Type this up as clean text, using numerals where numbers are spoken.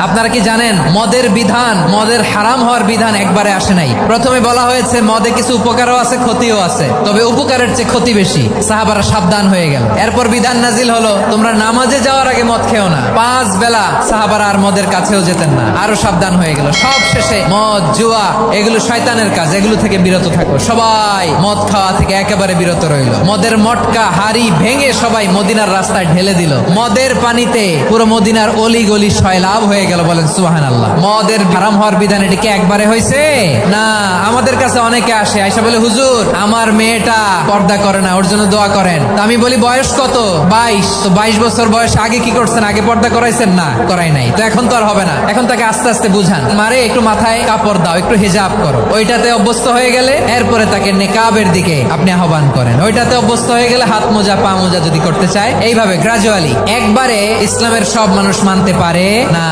আপনারা কি জানেন মদের বিধান, মদের হারাম হওয়ার বিধান একবারে আসে নাই। প্রথমে বলা হয়েছে মদে কিছু উপকারও আছে ক্ষতিও আছে, তবে উপকারের চেয়ে ক্ষতি বেশি। সাহাবারা সাবধান হয়ে গেল। এরপর বিধান নাজিল হলো তোমরা নামাজে যাওয়ার আগে মদ খেও না। 5 বেলা সাহাবারা আর মদের কাছেও যেতেন না, আরো সাবধান হয়ে গেল। সব শেষে মদ জুয়া এগুলো শয়তানের কাজ, এগুলো থেকে বিরত থাকো। সবাই মদ খাওয়া থেকে একেবারে বিরত রইল। মদের মটকা হাড়ি ভেঙে সবাই মদিনার রাস্তায় ঢেলে দিল। মদের পানিতে পুরো মদিনার অলি গলি সয়লাভ হয়ে গেল। বলেন সুবহানাল্লাহ। মদের হারাম হওয়ার বিধান এটা কি একবারে হয়েছে? না। আমাদের কাছে অনেকে আসে, আয়সা বলে হুজুর আমার মেয়েটা পর্দা করে না, ওর জন্য দোয়া করেন। তা আমি বলি বয়স কত? 22। তো 22 বছর বয়স আগে কি করছেন? আগে পর্দা করাইছেন? না, করাই নাই। তো এখন তো আর হবে না। এখন তাকে আস্তে আস্তে বুঝান, মারে একটু মাথায় কাপড় দাও, একটু হিজাব করো। ওইটাতে অভ্যস্ত হয়ে গেলে এরপরে তাকে নেকাবের দিকে আপনি আহ্বান করেন। ওইটাতে অভ্যস্ত হয়ে গেলে হাত মোজা পা মোজা যদি করতে চায়, এইভাবে গ্রাজুয়ালি। একবারে ইসলামের সব মানুষ মানতে পারে না।